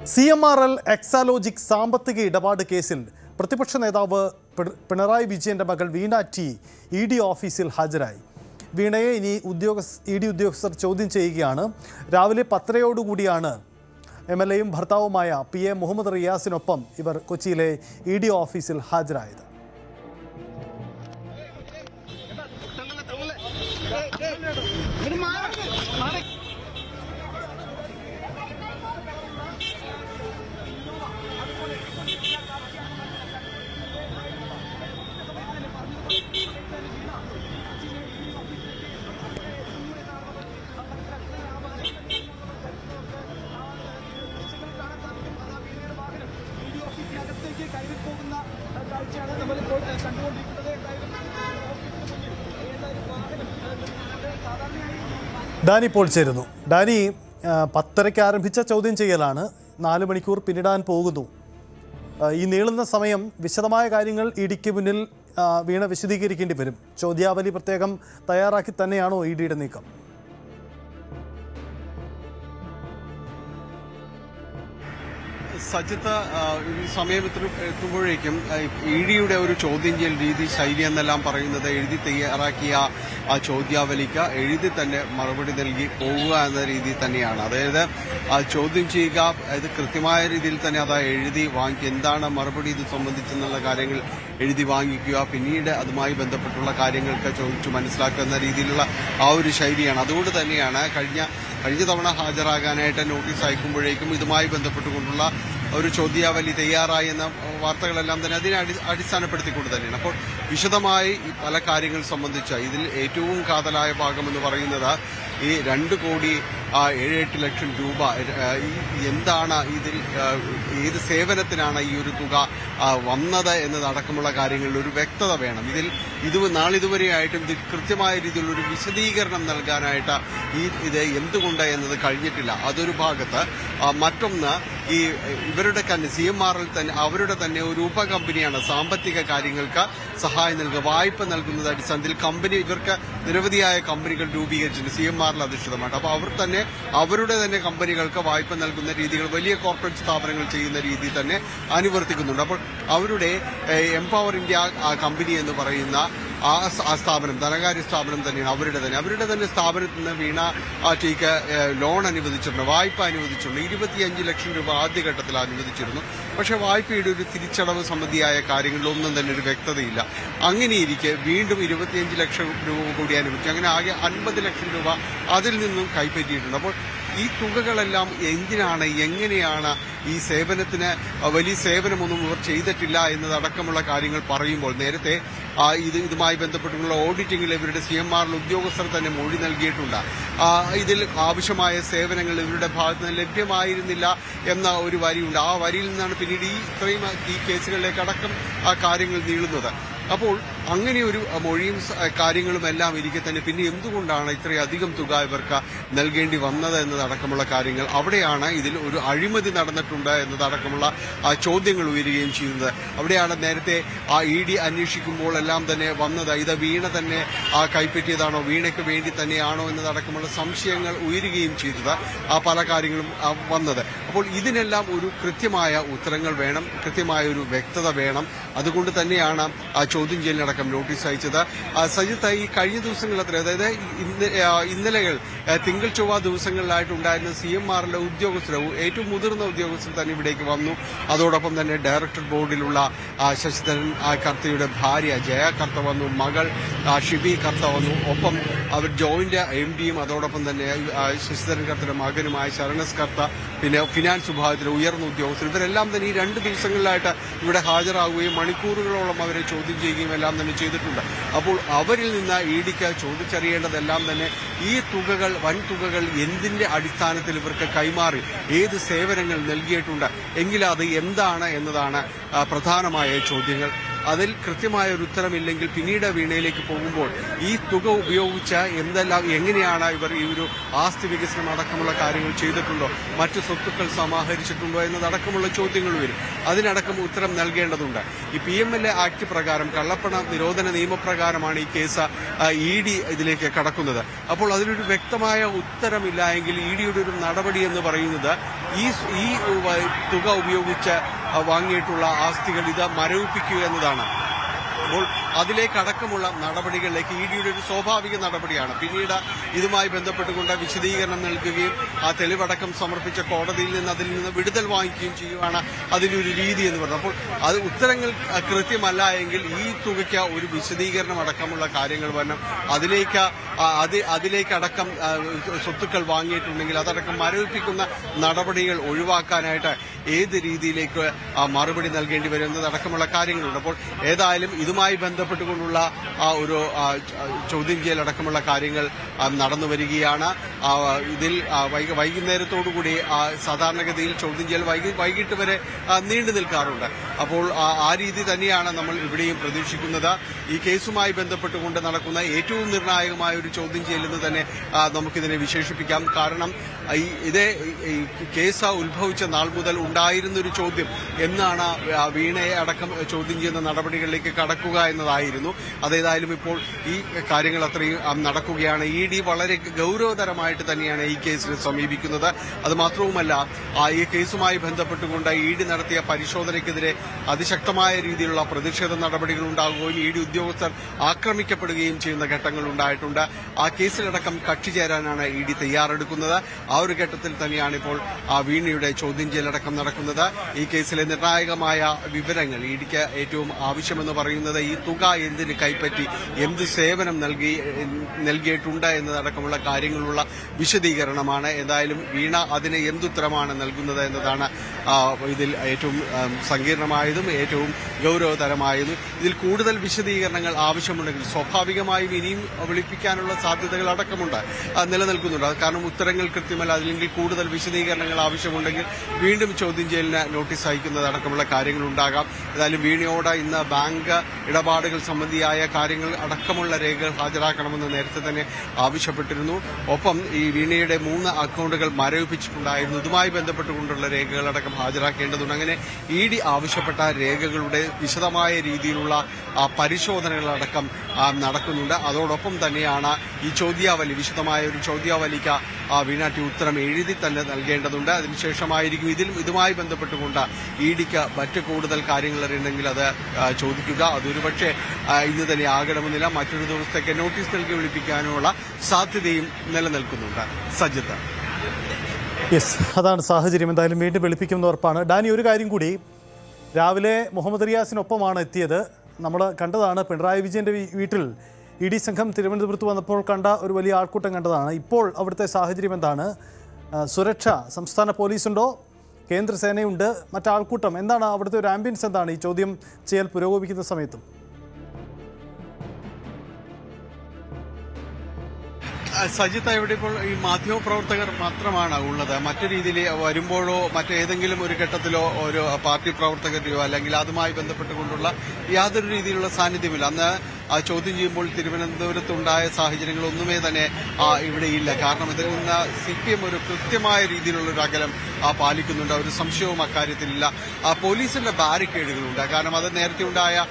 CMRL Exalogic സാമ്പത്തിക ഇടപാട് കേസിൽ പ്രതിപക്ഷ നേതാവ് പിണറായി വിജയന്റെ മകൾ വീണ ടി ED ഓഫീസിൽ ഹാജരായി. വീണയെ ഇനി ED ഉദ്യോഗസ്ഥർ ചോദ്യം ചെയ്യുകയാണ്. രാവിലെ 10:30 MLAയും ഭർത്താവുമായ PA മുഹമ്മദ് റിയാസിനൊപ്പം ഇവർ കൊച്ചിയിലെ ED ഓഫീസിൽ ഹാജരായത്. ഡാനി ഇപ്പോൾ ചേരുന്നു. ഡാനി, 10:30 ആരംഭിച്ച ചോദ്യം ചെയ്യലാണ്. 4 മണിക്കൂർ പിന്നിടാൻ പോകുന്നു. ഈ നീളുന്ന സമയം വിശദമായ കാര്യങ്ങൾ EDക്ക് മുന്നിൽ വീണ വിശദീകരിക്കേണ്ടി വരും. ചോദ്യാവലി പ്രത്യേകം തയ്യാറാക്കി തന്നെയാണോ EDയുടെ നീക്കം? സജിത്ത്, ഈ സമയം എത്തുമ്പോഴേക്കും EDയുടെ ഒരു ചോദ്യം ചെയ്യൽ രീതി ശൈലി എന്നെല്ലാം പറയുന്നത് എഴുതി തയ്യാറാക്കിയ ആ ചോദ്യാവലിക്ക് എഴുതി തന്നെ മറുപടി നൽകി പോവുക എന്ന രീതി തന്നെയാണ്. അതായത് ചോദ്യം ചെയ്യുക, അത് കൃത്യമായ രീതിയിൽ തന്നെ അത് എഴുതി വാങ്ങിക്കുക, എന്താണ് മറുപടി ഇത് സംബന്ധിച്ചെന്നുള്ള കാര്യങ്ങൾ എഴുതി വാങ്ങിക്കുക, പിന്നീട് അതുമായി ബന്ധപ്പെട്ടുള്ള കാര്യങ്ങൾക്ക് ചോദിച്ചു മനസ്സിലാക്കുക എന്ന രീതിയിലുള്ള ആ ഒരു ശൈലിയാണ്. അതുകൊണ്ട് തന്നെയാണ് കഴിഞ്ഞ തവണ ഹാജരാകാനായിട്ട് നോട്ടീസ് അയക്കുമ്പോഴേക്കും ഇതുമായി ബന്ധപ്പെട്ടുകൊണ്ടുള്ള ഒരു ചോദ്യാവലി തയ്യാറായി എന്ന വാർത്തകളെല്ലാം തന്നെ അതിനെ അടിസ്ഥാനപ്പെടുത്തിക്കൊണ്ട് തന്നെയാണ്. അപ്പോൾ വിശദമായി പല കാര്യങ്ങൾ സംബന്ധിച്ച ഇതിൽ ഏറ്റവും കാതലായ ഭാഗമെന്ന് പറയുന്നത് ഈ 2,78,00,000 രൂപ എന്താണ് ഇതിൽ, ഏത് സേവനത്തിനാണ് ഈ ഒരു തുക വന്നത് എന്നതടക്കമുള്ള കാര്യങ്ങളിൽ ഒരു വ്യക്തത വേണം. നാളിതുവരെയായിട്ടും ഇത് കൃത്യമായ രീതിയിലുള്ള ഒരു വിശദീകരണം നൽകാനായിട്ട് ഇത് എന്തുകൊണ്ട് എന്നത് കഴിഞ്ഞിട്ടില്ല. അതൊരു ഭാഗത്ത്. മറ്റൊന്ന്, ഇവരുടെ CMRL തന്നെ അവരുടെ തന്നെ ഒരു ഉപകമ്പനിയാണ് സാമ്പത്തിക കാര്യങ്ങൾക്ക് സഹായം നൽകുക, വായ്പ നൽകുന്നത് അടിസ്ഥാനത്തിൽ ഇവർക്ക് നിരവധിയായ കമ്പനികൾ രൂപീകരിച്ചിട്ടുണ്ട് CMRL അധിഷ്ഠിതമായിട്ട്. അപ്പോൾ അവരുടെ തന്നെ കമ്പനികൾക്ക് വായ്പ നൽകുന്ന രീതികൾ വലിയ കോർപ്പറേറ്റ് സ്ഥാപനങ്ങൾ ചെയ്യുന്ന രീതി തന്നെ അനുവർത്തിക്കുന്നുണ്ട്. അപ്പോൾ അവരുടെ എംപവർ ഇന്ത്യ കമ്പനി എന്ന് പറയുന്ന ആ സ്ഥാപനം ധനകാര്യ സ്ഥാപനം തന്നെയാണ് അവരുടെ തന്നെ സ്ഥാപനത്തിൽ നിന്ന് വീണ ടിക്ക് ലോൺ അനുവദിച്ചിട്ടുണ്ട്, വായ്പ അനുവദിച്ചിട്ടുണ്ട്. 25 ലക്ഷം രൂപ ആദ്യഘട്ടത്തിൽ അനുവദിച്ചിരുന്നു. പക്ഷേ വായ്പയുടെ ഒരു തിരിച്ചടവ് സംബന്ധിയായ കാര്യങ്ങളിലൊന്നും തന്നെ ഒരു വ്യക്തതയില്ല. അങ്ങനെയിരിക്കെ വീണ്ടും 25 ലക്ഷം രൂപ കൂടി അനുവദിച്ചു. അങ്ങനെ ആകെ 50 ലക്ഷം രൂപ അതിൽ നിന്നും കൈപ്പറ്റിയിട്ടുണ്ട്. അപ്പോൾ ഈ തുകകളെല്ലാം എന്തിനാണ്, എങ്ങനെയാണ്, ഈ സേവനത്തിന് വലിയ സേവനമൊന്നും ഇവർ ചെയ്തിട്ടില്ല എന്നതടക്കമുള്ള കാര്യങ്ങൾ പറയുമ്പോൾ നേരത്തെ ഇതുമായി ബന്ധപ്പെട്ടുള്ള ഓഡിറ്റിംഗിൽ ഇവരുടെ CMRL ഉദ്യോഗസ്ഥർ തന്നെ മൊഴി നൽകിയിട്ടുണ്ട്. ഇതിൽ ആവശ്യമായ സേവനങ്ങൾ ഇവരുടെ ഭാഗത്ത് നിന്ന് ലഭ്യമായിരുന്നില്ല എന്ന ഒരു വരിയുണ്ട്. ആ വരിയിൽ നിന്നാണ് പിന്നീട് ഈ കേസുകളിലേക്ക് അടക്കം ആ കാര്യങ്ങൾ നീളുന്നത്. അപ്പോൾ അങ്ങനെ ഒരു മൊഴിയും കാര്യങ്ങളും എല്ലാം ഇരിക്കെ തന്നെ പിന്നെ എന്തുകൊണ്ടാണ് ഇത്രയധികം തുക ഇവർക്ക് നൽകേണ്ടി വന്നത് എന്നതടക്കമുള്ള കാര്യങ്ങൾ, അവിടെയാണ് ഇതിൽ ഒരു അഴിമതി നടന്നിട്ടുണ്ട് എന്നതടക്കമുള്ള ചോദ്യങ്ങൾ ഉയരുകയും ചെയ്യുന്നത്. അവിടെയാണ് നേരത്തെ ED അന്വേഷിക്കുമ്പോൾ എല്ലാം തന്നെ വന്നത് ഇത് വീണ തന്നെ കൈപ്പറ്റിയതാണോ, വീണയ്ക്ക് വേണ്ടി തന്നെയാണോ എന്നതടക്കമുള്ള സംശയങ്ങൾ ഉയരുകയും ചെയ്തത് പല കാര്യങ്ങളും വന്നത്. അപ്പോൾ ഇതിനെല്ലാം ഒരു കൃത്യമായ ഉത്തരങ്ങൾ വേണം, കൃത്യമായ ഒരു വ്യക്തത വേണം. അതുകൊണ്ട് തന്നെയാണ് ചോദ്യം ചെയ്യലിനടക്കം നോട്ടീസ് അയച്ചത്. സജിത്ത്, ഈ കഴിഞ്ഞ ദിവസങ്ങളത്ര, അതായത് ഇന്നലെകൾ തിങ്കൾ ചൊവ്വ ദിവസങ്ങളിലായിട്ടുണ്ടായിരുന്ന CMRL ഉദ്യോഗസ്ഥർ, ഏറ്റവും മുതിർന്ന ഉദ്യോഗസ്ഥർ തന്നെ ഇവിടേക്ക് വന്നു. അതോടൊപ്പം തന്നെ ഡയറക്ടർ ബോർഡിലുള്ള ശശിധരൻ കർത്തയുടെ ഭാര്യ ജയ കർത്ത വന്നു, മകൾ ഷിബി കർത്ത വന്നു. ഒപ്പം അവർ ജോയിന്റ് MDയും അതോടൊപ്പം തന്നെ ശശിധരൻ കർത്തയുടെ മകനുമായ ശരണസ് കർത്ത, പിന്നെ ഫിനാൻസ് വിഭാഗത്തിലെ ഉയർന്ന ഉദ്യോഗസ്ഥർ, ഇവരെല്ലാം തന്നെ ഈ 2 ദിവസങ്ങളിലായിട്ട് ഇവിടെ ഹാജരാകുകയും മണിക്കൂറുകളോളം അവരെ ചോദ്യം ചെയ്യുകയും എല്ലാം തന്നെ ചെയ്തിട്ടുണ്ട്. അപ്പോൾ അവരിൽ നിന്ന് EDക്ക് ചോദിച്ചറിയേണ്ടതെല്ലാം തന്നെ ഈ തുകകൾ, വൻ തുകകൾ എന്തിന്റെ അടിസ്ഥാനത്തിൽ ഇവർക്ക് കൈമാറി, ഏത് സേവനങ്ങൾ നൽകിയിട്ടുണ്ട്, എങ്കിൽ അത് എന്താണ് എന്നതാണ് പ്രധാനമായ ചോദ്യങ്ങൾ. അതിൽ കൃത്യമായ ഒരു ഉത്തരമില്ലെങ്കിൽ പിന്നീട് വീണയിലേക്ക് പോകുമ്പോൾ ഈ തുക ഉപയോഗിച്ച് എങ്ങനെയാണ് ഇവർ ഈ ഒരു ആസ്തി വികസനം അടക്കമുള്ള കാര്യങ്ങൾ ചെയ്തിട്ടുണ്ടോ, മറ്റു സ്വത്തുക്കൾ സമാഹരിച്ചിട്ടുണ്ടോ എന്നതടക്കമുള്ള ചോദ്യങ്ങൾ വരും. അതിനടക്കം ഉത്തരം നൽകേണ്ടതുണ്ട്. ഈ PMLA ആക്ട് പ്രകാരം കള്ളപ്പണം നിരോധന നിയമപ്രകാരമാണ് ഈ കേസ് ED ഇതിലേക്ക് കടക്കുന്നത്. അപ്പോൾ അതിനൊരു വ്യക്തമായ ഉത്തരമില്ല എങ്കിൽ EDയുടെ ഒരു നടപടി എന്ന് പറയുന്നത് ഈ തുക ഉപയോഗിച്ച് വാങ്ങിയിട്ടുള്ള ആസ്തികൾ ഇത് മരവിപ്പിക്കുക എന്നതാണ്. അപ്പോൾ അതിലേക്കടക്കമുള്ള നടപടികളിലേക്ക് EDയുടെ ഒരു സ്വാഭാവിക നടപടിയാണ്. പിന്നീട് ഇതുമായി ബന്ധപ്പെട്ടുകൊണ്ട് വിശദീകരണം നൽകുകയും ആ തെളിവടക്കം സമർപ്പിച്ച കോടതിയിൽ നിന്ന് അതിൽ നിന്ന് വിടുതൽ വാങ്ങിക്കുകയും ചെയ്യുകയാണ് അതിൻ്റെ ഒരു രീതി എന്ന് പറയുന്നത്. അപ്പോൾ അത് ഉത്തരങ്ങൾ കൃത്യമല്ല എങ്കിൽ ഈ തുകയ്ക്ക് ഒരു വിശദീകരണം അടക്കമുള്ള കാര്യങ്ങൾ വരണം. അതിലേക്കടക്കം സ്വത്തുക്കൾ വാങ്ങിയിട്ടുണ്ടെങ്കിൽ അതടക്കം മരവിപ്പിക്കുന്ന നടപടികൾ ഒഴിവാക്കാനായിട്ട് ഏത് രീതിയിലേക്ക് മറുപടി നൽകേണ്ടി വരും എന്നതടക്കമുള്ള കാര്യങ്ങളുണ്ട്. അപ്പോൾ ഏതായാലും ഇതുമായി ബന്ധപ്പെട്ടുകൊണ്ടുള്ള ഒരു ചോദ്യം ചെയ്യലടക്കമുള്ള കാര്യങ്ങൾ നടന്നു വരികയാണ്. ഇതിൽ വൈകുന്നേരത്തോടുകൂടി സാധാരണഗതിയിൽ ചോദ്യം ചെയ്യൽ വൈകിട്ട് വരെ നീണ്ടു നിൽക്കാറുണ്ട്. അപ്പോൾ ആ രീതി തന്നെയാണ് നമ്മൾ ഇവിടെയും പ്രതീക്ഷിക്കുന്നത്. ഈ കേസുമായി ബന്ധപ്പെട്ടുകൊണ്ട് നടക്കുന്ന ഏറ്റവും നിർണായകമായ ഒരു ചോദ്യം ചെയ്യലെന്ന് തന്നെ നമുക്കിതിനെ വിശേഷിപ്പിക്കാം. കാരണം ഇതേ കേസ് ഉത്ഭവിച്ച നാൾ മുതൽ ഉണ്ടായിരുന്നൊരു ചോദ്യം എന്നാണ് വീണയെ അടക്കം ചോദ്യം ചെയ്യുന്ന നടപടികളിലേക്ക് കടക്കുക എന്നതായിരുന്നു. അതേതായാലും ഇപ്പോൾ ഈ കാര്യങ്ങൾ അത്രയും നടക്കുകയാണ്. ED വളരെ ഗൌരവതരമായിട്ട് തന്നെയാണ് ഈ കേസിനെ സമീപിക്കുന്നത്. അത് മാത്രവുമല്ല, ഈ കേസുമായി ബന്ധപ്പെട്ടുകൊണ്ട് ED നടത്തിയ പരിശോധനയ്ക്കെതിരെ അതിശക്തമായ രീതിയിലുള്ള പ്രതിഷേധ നടപടികൾ ഉണ്ടാകുകയും ED ഉദ്യോഗസ്ഥർ ആക്രമിക്കപ്പെടുകയും ചെയ്യുന്ന ഘട്ടങ്ങൾ ഉണ്ടായിട്ടുണ്ട്. ആ കേസിലടക്കം കക്ഷി ചേരാനാണ് ED തയ്യാറെടുക്കുന്നത്. ആ ഒരു ഘട്ടത്തിൽ തന്നെയാണ് ഇപ്പോൾ വീണയുടെ ചോദ്യം ചെയ്യലടക്കം നടക്കുന്നത്. ഈ കേസിലെ നിർണായകമായ വിവരങ്ങൾ EDക്ക് ഏറ്റവും ആവശ്യമെന്ന് പറയുന്നത് ഈ തുക എന്തിന് കൈപ്പറ്റി, എന്ത് സേവനം നൽകിയിട്ടുണ്ട് എന്നതടക്കമുള്ള കാര്യങ്ങളുള്ള വിശദീകരണമാണ്. എന്തായാലും വീണ അതിന് എന്തുത്തരമാണ് നൽകുന്നത് എന്നതാണ് ഇതിൽ ഏറ്റവും സങ്കീർണമായതും ഏറ്റവും ഗൌരവതരമായതും. ഇതിൽ കൂടുതൽ വിശദീകരണങ്ങൾ ആവശ്യമുണ്ടെങ്കിൽ സ്വാഭാവികമായും ഇനിയും വിളിപ്പിക്കാനുള്ള സാധ്യതകൾ അടക്കമുണ്ട് നിലനിൽക്കുന്നുണ്ട്. കാരണം ഉത്തരങ്ങൾ കൃത്യമല്ല, അല്ലെങ്കിൽ കൂടുതൽ വിശദീകരണങ്ങൾ ആവശ്യമുണ്ടെങ്കിൽ വീണ്ടും ചോദ്യം ചെയ്യലിന് നോട്ടീസ് അയക്കുന്നതടക്കമുള്ള കാര്യങ്ങളുണ്ടാകാം. ഏതായാലും വീണയോട് ഇന്ന് ബാങ്ക് ഇടപാടുകൾ സംബന്ധിയായ കാര്യങ്ങൾ അടക്കമുള്ള രേഖകൾ ഹാജരാക്കണമെന്ന് നേരത്തെ തന്നെ ആവശ്യപ്പെട്ടിരുന്നു. ഒപ്പം ഈ വീണയുടെ 3 അക്കൗണ്ടുകൾ മരവിപ്പിച്ചിട്ടുണ്ടായിരുന്നു. ഇതുമായി ബന്ധപ്പെട്ടുകൊണ്ടുള്ള രേഖകളടക്കം ഹാജരാക്കേണ്ടതുണ്ട്. അങ്ങനെ ED ആവശ്യപ്പെട്ട രേഖകളുടെ വിശദമായ രീതിയിലുള്ള പരിശോധനകളടക്കം നടക്കുന്നുണ്ട്. അതോടൊപ്പം തന്നെയാണ് ഈ ചോദ്യാവലി, വിശദമായ ഒരു ചോദ്യാവലിക്ക് വീണ ടി ഉത്തരം എഴുതി തന്നെ നൽകേണ്ടതുണ്ട്. അതിനുശേഷമായിരിക്കും ഇതുമായി ബന്ധപ്പെട്ടുകൊണ്ട് EDക്ക് മറ്റ് കൂടുതൽ കാര്യങ്ങൾ അറിയണമെങ്കിൽ അത് ചോദിക്കുക. അതൊരുപക്ഷെ ഇന്ന് തന്നെ ആകണമെന്നില്ല, മറ്റൊരു ദിവസത്തേക്ക് നോട്ടീസ് നൽകി വിളിപ്പിക്കാനുള്ള സാധ്യതയും നിലനിൽക്കുന്നുണ്ട്. സജിത്ത്, യെസ്, അതാണ് സാഹചര്യം. എന്തായാലും വീണ്ടും വിളിപ്പിക്കുന്ന ഉറപ്പാണ്. ഡാനി, ഒരു കാര്യം കൂടി, രാവിലെ മുഹമ്മദ് റിയാസിനൊപ്പമാണ് എത്തിയത്. നമ്മൾ കണ്ടതാണ് പിണറായി വിജയൻ്റെ വീട്ടിൽ ED സംഘം തിരുവനന്തപുരത്ത് വന്നപ്പോൾ കണ്ട ഒരു വലിയ ആൾക്കൂട്ടം കണ്ടതാണ്. ഇപ്പോൾ അവിടുത്തെ സാഹചര്യം എന്താണ്? സുരക്ഷ, സംസ്ഥാന പോലീസുണ്ടോ, കേന്ദ്രസേനയുണ്ട്, മറ്റാൾക്കൂട്ടം, എന്താണ് അവിടുത്തെ ഒരു ആംബിയൻസ്? എന്താണ് ഈ ചോദ്യം ചെയ്യൽ പുരോഗമിക്കുന്ന സമയത്തും? സജിത്ത്, ഇവിടെ ഇപ്പോൾ ഈ മാധ്യമപ്രവർത്തകർ മാത്രമാണ് ഉള്ളത്. മറ്റു രീതിയിൽ വരുമ്പോഴോ മറ്റേതെങ്കിലും ഒരു ഘട്ടത്തിലോ ഒരു പാർട്ടി പ്രവർത്തകരെയോ അല്ലെങ്കിൽ അതുമായി ബന്ധപ്പെട്ടുകൊണ്ടുള്ള യാതൊരു രീതിയിലുള്ള സാന്നിധ്യമില്ല. അന്ന് ചോദ്യം ചെയ്യുമ്പോൾ തിരുവനന്തപുരത്തുണ്ടായ സാഹചര്യങ്ങളൊന്നുമേ തന്നെ ഇവിടെയില്ല. കാരണം ഇതിൽ നിന്ന് CPM ഒരു കൃത്യമായ രീതിയിലുള്ളൊരു അകലം പാലിക്കുന്നുണ്ട്. ഒരു സംശയവും അക്കാര്യത്തിലില്ല. പോലീസിന്റെ ബാരിക്കേഡുകളുണ്ട്. കാരണം അത് നേരത്തെ ഉണ്ടായ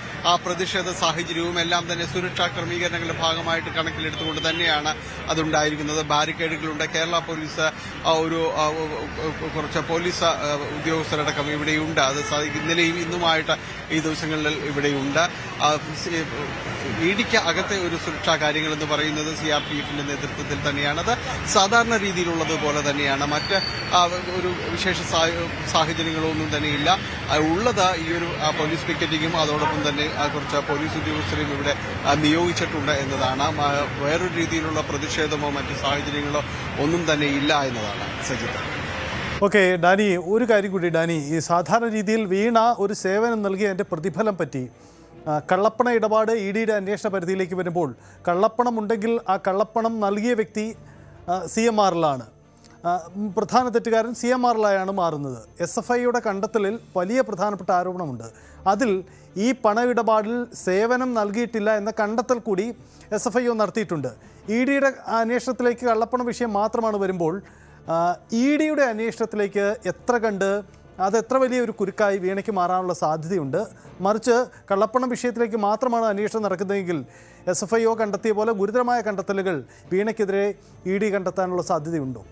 പ്രതിഷേധ സാഹചര്യവും എല്ലാം തന്നെ സുരക്ഷാ ക്രമീകരണങ്ങളുടെ ഭാഗമായിട്ട് കണക്കിലെടുത്തുകൊണ്ട് തന്നെയാണ് അതുണ്ടായിരിക്കുന്നത്. ബാരിക്കേഡുകളുണ്ട്. കേരള പോലീസ് കുറച്ച് പോലീസ് ഉദ്യോഗസ്ഥരടക്കം ഇവിടെയുണ്ട്. അത് ഇന്നലെയും ഇന്നുമായിട്ട് ഈ ദിവസങ്ങളിൽ ഇവിടെയുണ്ട്. EDക്ക് അകത്തെ ഒരു സുരക്ഷാ കാര്യങ്ങൾ എന്ന് പറയുന്നത് CRPFന്റെ നേതൃത്വത്തിൽ തന്നെയാണ്. അത് സാധാരണ രീതിയിലുള്ളതുപോലെ തന്നെയാണ്. മറ്റ് ഒരു വിശേഷ സാഹചര്യങ്ങളൊന്നും തന്നെയില്ല. ഉള്ളത് ഈ ഒരു പോലീസ് പിക്കറ്റിങ്ങും അതോടൊപ്പം തന്നെ കുറച്ച് പോലീസ് ഉദ്യോഗസ്ഥരെയും ഇവിടെ നിയോഗിച്ചിട്ടുണ്ട് എന്നതാണ്. വേറൊരു രീതിയിലുള്ള പ്രതിഷേധമോ മറ്റ് സാഹചര്യങ്ങളോ ഒന്നും തന്നെ ഇല്ല എന്നതാണ്. സജിത്ത്, ഓക്കെ ഡാനി, ഒരു കാര്യം കൂടി ഡാനി, ഈ സാധാരണ രീതിയിൽ വീണ ഒരു സേവനം നൽകിയ അതിൻ്റെ പ്രതിഫലം പറ്റി, കള്ളപ്പണ ഇടപാട് EDയുടെ അന്വേഷണ പരിധിയിലേക്ക് വരുമ്പോൾ കള്ളപ്പണം ഉണ്ടെങ്കിൽ ആ കള്ളപ്പണം നൽകിയ വ്യക്തി CMRലാണ്, പ്രധാന തെറ്റുകാരൻ CMRലായാണ് മാറുന്നത്. SFIയുടെ കണ്ടെത്തലിൽ വലിയ പ്രധാനപ്പെട്ട ആരോപണമുണ്ട്. അതിൽ ഈ പണ ഇടപാടിൽ സേവനം നൽകിയിട്ടില്ല എന്ന കണ്ടെത്തൽ കൂടി SFIO നടത്തിയിട്ടുണ്ട്. EDയുടെ അന്വേഷണത്തിലേക്ക് കള്ളപ്പണ വിഷയം മാത്രമാണ് വരുമ്പോൾ EDയുടെ അന്വേഷണത്തിലേക്ക് എത്ര കണ്ട് അത് എത്ര വലിയൊരു കുരുക്കായി വീണയ്ക്ക് മാറാനുള്ള സാധ്യതയുണ്ട്. മറിച്ച് കള്ളപ്പണം വിഷയത്തിലേക്ക് മാത്രമാണ് അന്വേഷണം നടക്കുന്നതെങ്കിൽ SFIO കണ്ടെത്തിയ പോലെ ഗുരുതരമായ കണ്ടെത്തലുകൾ വീണയ്ക്കെതിരെ ED കണ്ടെത്താനുള്ള സാധ്യതയുണ്ടോ?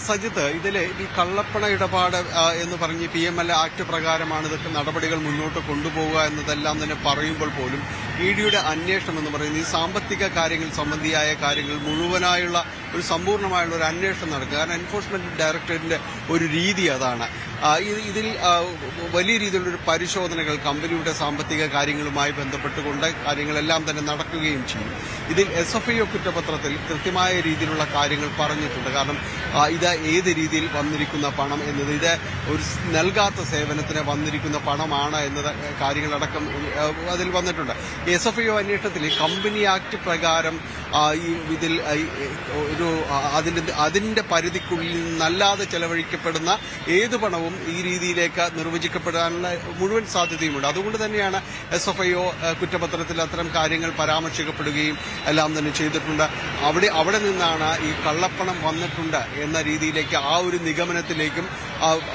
സജിത്ത്, ഇതിലെ ഈ കള്ളപ്പണ ഇടപാട് എന്ന് പറഞ്ഞ് PML ആക്ട് പ്രകാരമാണ് ഇതൊക്കെ നടപടികൾ മുന്നോട്ട് കൊണ്ടുപോകുക എന്നതെല്ലാം തന്നെ പറയുമ്പോൾ പോലും EDയുടെ അന്വേഷണം എന്ന് പറയുന്നത് ഈ സാമ്പത്തിക കാര്യങ്ങൾ സംബന്ധിയായ കാര്യങ്ങൾ മുഴുവനായുള്ള ഒരു സമ്പൂർണ്ണമായുള്ള ഒരു അന്വേഷണം നടക്കുക. കാരണം എൻഫോഴ്സ്മെന്റ് ഡയറക്ടറേറ്റിന്റെ ഒരു രീതി അതാണ്. ഇതിൽ വലിയ രീതിയിലുള്ളൊരു പരിശോധനകൾ കമ്പനിയുടെ സാമ്പത്തിക കാര്യങ്ങളുമായി ബന്ധപ്പെട്ടുകൊണ്ട് കാര്യങ്ങളെല്ലാം തന്നെ നടക്കുകയും ചെയ്യും. ഇതിൽ SFIO കുറ്റപത്രത്തിൽ കൃത്യമായ രീതിയിലുള്ള കാര്യങ്ങൾ പറഞ്ഞിട്ടുണ്ട്. കാരണം ഇത് ഏത് രീതിയിൽ വന്നിരിക്കുന്ന പണം എന്നത്, ഇത് ഒരു നൽകാത്ത സേവനത്തിന് വന്നിരിക്കുന്ന പണമാണ് എന്നത് കാര്യങ്ങളടക്കം അതിൽ വന്നിട്ടുണ്ട്. SFIO അന്വേഷണത്തിൽ കമ്പനി ആക്ട് പ്രകാരം ഇതിൽ ഒരു അതിന്റെ പരിധിക്കുള്ളിൽ നിന്നല്ലാതെ ചെലവഴിക്കപ്പെടുന്ന ഏത് പണവും ഈ രീതിയിലേക്ക് നിർവചിക്കപ്പെടാനുള്ള മുഴുവൻ സാധ്യതയുമുണ്ട്. അതുകൊണ്ട് തന്നെയാണ് SFIO കുറ്റപത്രത്തിൽ അത്തരം കാര്യങ്ങൾ പരാമർശിക്കപ്പെടുകയും എല്ലാം തന്നെ ചെയ്തിട്ടുണ്ട്. അവിടെ നിന്നാണ് ഈ കള്ളപ്പണം വന്നിട്ടുണ്ട് എന്ന രീതിയിലേക്ക് ആ ഒരു നിഗമനത്തിലേക്കും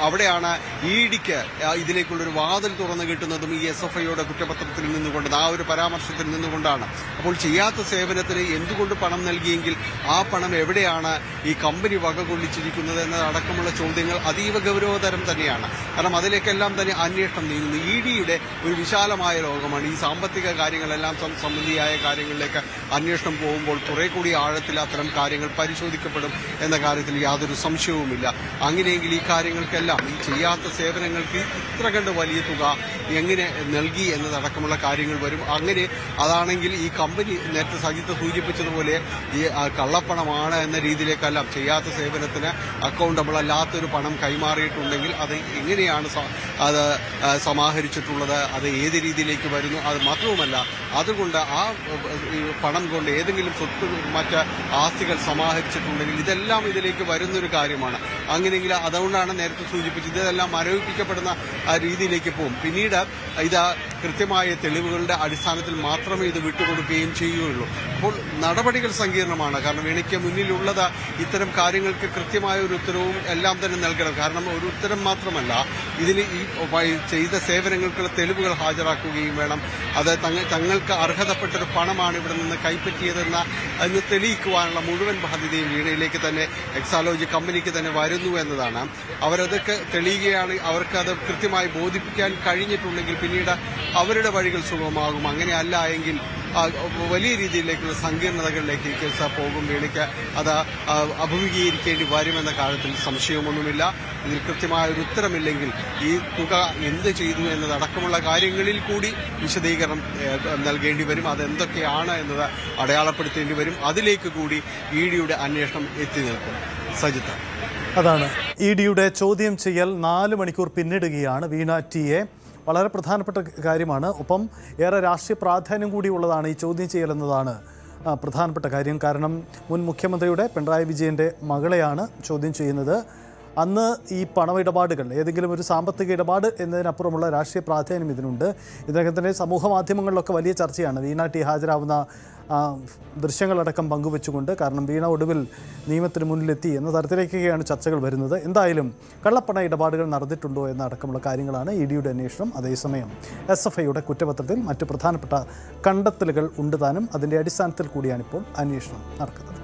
അവിടെയാണ് EDക്ക് ഇതിലേക്കുള്ളൊരു വാതിൽ തുറന്നു കിട്ടുന്നതും ഈ SFIOയുടെ കുറ്റപത്രത്തിൽ നിന്നുകൊണ്ട്, ആ ഒരു പരാമർശത്തിൽ നിന്നുകൊണ്ടാണ്. അപ്പോൾ ചെയ്യാത്ത സേവനത്തിന് എന്തുകൊണ്ട് പണം നൽകിയെങ്കിൽ ആ പണം എവിടെയാണ് ഈ കമ്പനി വകകൊള്ളിച്ചിരിക്കുന്നത് എന്നതടക്കമുള്ള ചോദ്യങ്ങൾ അതീവ ഗൗരവതരം തന്നെയാണ്. കാരണം അതിലേക്കെല്ലാം തന്നെ അന്വേഷണം നീങ്ങുന്നു. EDയുടെ ഒരു വിശാലമായ ലോകമാണ്. ഈ സാമ്പത്തിക കാര്യങ്ങളെല്ലാം സംബന്ധിയായ കാര്യങ്ങളിലേക്ക് അന്വേഷണം പോകുമ്പോൾ കുറെ കൂടി ആഴത്തിൽ അത്തരം കാര്യങ്ങൾ പരിശോധിക്കപ്പെടും എന്ന കാര്യത്തിൽ യാതൊരു സംശയവുമില്ല. അങ്ങനെയെങ്കിൽ ഈ കാര്യങ്ങൾക്കെല്ലാം, ഈ ചെയ്യാത്ത സേവനങ്ങൾക്ക് ഇത്ര കണ്ട് വലിയ തുക എങ്ങനെ നൽകി എന്നതടക്കമുള്ള കാര്യങ്ങൾ വരും. അങ്ങനെ അതാണെങ്കിൽ ഈ കമ്പനി നേരത്തെ സജിത്ത് സൂചിപ്പിച്ചതുപോലെ ഈ കള്ളപ്പണമാണ് എന്ന രീതിയിലേക്കല്ല, ചെയ്യാത്ത സേവനത്തിന് അക്കൗണ്ടബിൾ അല്ലാത്തൊരു പണം കൈമാറിയിട്ടുണ്ടെങ്കിൽ അത് എങ്ങനെയാണ് അത് സമാഹരിച്ചിട്ടുള്ളത്, അത് ഏത് രീതിയിലേക്ക് വരുന്നു, അത് മാത്രവുമല്ല അതുകൊണ്ട് ആ പണം കൊണ്ട് ഏതെങ്കിലും സ്വത്ത് മറ്റ് ആസ്തികൾ സമാഹരിച്ചിട്ടുണ്ടെങ്കിൽ ഇതെല്ലാം ഇതിലേക്ക് വരുന്നൊരു കാര്യമാണ്. അങ്ങനെയെങ്കിൽ അതുകൊണ്ടാണ് നേരത്തെ സൂചിപ്പിച്ചത് ഇതെല്ലാം മരവിപ്പിക്കപ്പെടുന്ന രീതിയിലേക്ക് പോകും. പിന്നീട് ഇത് കൃത്യമായ തെളിവുകളുടെ അടിസ്ഥാനത്തിൽ മാത്രമേ ഇത് വിട്ടുകൊടുക്കുകയും ചെയ്യുകയുള്ളൂ. അപ്പോൾ നടപടികൾ സങ്കീർണമാണ്. കാരണം എനിക്ക് മുന്നിലുള്ളത് ഇത്തരം കാര്യങ്ങൾക്ക് കൃത്യമായ ഒരു ഉത്തരവും എല്ലാം തന്നെ നൽകണം. കാരണം ഒരു ഉത്തരം മാത്രമല്ല, ഇതിന് ഈ ചെയ്ത സേവനങ്ങൾക്കുള്ള തെളിവുകൾ ഹാജരാക്കുകയും വേണം. അത് തങ്ങൾക്ക് അർഹതപ്പെട്ടൊരു പണമാണ് ഇവിടെ നിന്ന് കൈപ്പറ്റിയതെന്ന് എന്ന് തെളിയിക്കുവാനുള്ള മുഴുവൻ ബാധ്യതയും വീണയിലേക്ക് തന്നെ, എക്സാലോജി കമ്പനിക്ക് തന്നെ വരുന്നു എന്നതാണ്. അവരതൊക്കെ തെളിയുകയാണ്, അവർക്കത് കൃത്യമായി ബോധിപ്പിക്കാൻ കഴിഞ്ഞിട്ടുണ്ടെങ്കിൽ പിന്നീട് അവരുടെ വഴികൾ സുഗമമാകും. അങ്ങനെയല്ല എങ്കിൽ വലിയ രീതിയിലേക്കുള്ള സങ്കീർണതകളിലേക്ക് ഈ കേസ് പോകും. വീണയ്ക്ക് അത് അഭിമുഖീകരിക്കേണ്ടി വരുമെന്ന കാര്യത്തിൽ സംശയമൊന്നുമില്ല. ഇതിൽ കൃത്യമായ ഒരു ഉത്തരമില്ലെങ്കിൽ ഈ തുക എന്ത് ചെയ്തു എന്നതടക്കമുള്ള കാര്യങ്ങളിൽ കൂടി വിശദീകരണം നൽകേണ്ടി വരും. അതെന്തൊക്കെയാണ് എന്നത് അടയാളപ്പെടുത്തേണ്ടി വരും. അതിലേക്ക് കൂടി EDയുടെ അന്വേഷണം എത്തി നിൽക്കും. സജിത്ത്, അതാണ് EDയുടെ ചോദ്യം ചെയ്യൽ 4 മണിക്കൂർ പിന്നിടുകയാണ്. വീണ ടിയെ വളരെ പ്രധാനപ്പെട്ട കാര്യമാണ്. ഒപ്പം ഏറെ രാഷ്ട്രീയ പ്രാധാന്യം കൂടിയുള്ളതാണ് ഈ ചോദ്യം ചെയ്യൽ എന്നതാണ് പ്രധാനപ്പെട്ട കാര്യം. കാരണം മുൻ മുഖ്യമന്ത്രിയുടെ പിണറായി വിജയൻ്റെ മകളെയാണ് ചോദ്യം ചെയ്യുന്നത്. അന്ന് ഈ പണമിടപാടുകൾ, ഏതെങ്കിലും ഒരു സാമ്പത്തിക ഇടപാട് എന്നതിനപ്പുറമുള്ള രാഷ്ട്രീയ പ്രാധാന്യം ഇതിനുണ്ട്. ഇതിനകം തന്നെ സമൂഹ മാധ്യമങ്ങളിലൊക്കെ വലിയ ചർച്ചയാണ് വീണ ടി ഹാജരാവുന്ന ദൃശ്യങ്ങളടക്കം പങ്കുവെച്ചുകൊണ്ട്. കാരണം വീണ ഒടുവിൽ നിയമത്തിന് മുന്നിലെത്തി എന്ന തരത്തിലേക്കൊക്കെയാണ് ചർച്ചകൾ വരുന്നത്. എന്തായാലും കള്ളപ്പണ ഇടപാടുകൾ നടന്നിട്ടുണ്ടോ എന്നടക്കമുള്ള കാര്യങ്ങളാണ് EDയുടെ അന്വേഷണം. അതേസമയം SFIയുടെ കുറ്റപത്രത്തിൽ മറ്റു പ്രധാനപ്പെട്ട കണ്ടെത്തലുകൾ ഉണ്ട് താനും. അതിൻ്റെ അടിസ്ഥാനത്തിൽ കൂടിയാണിപ്പോൾ അന്വേഷണം നടക്കുന്നത്.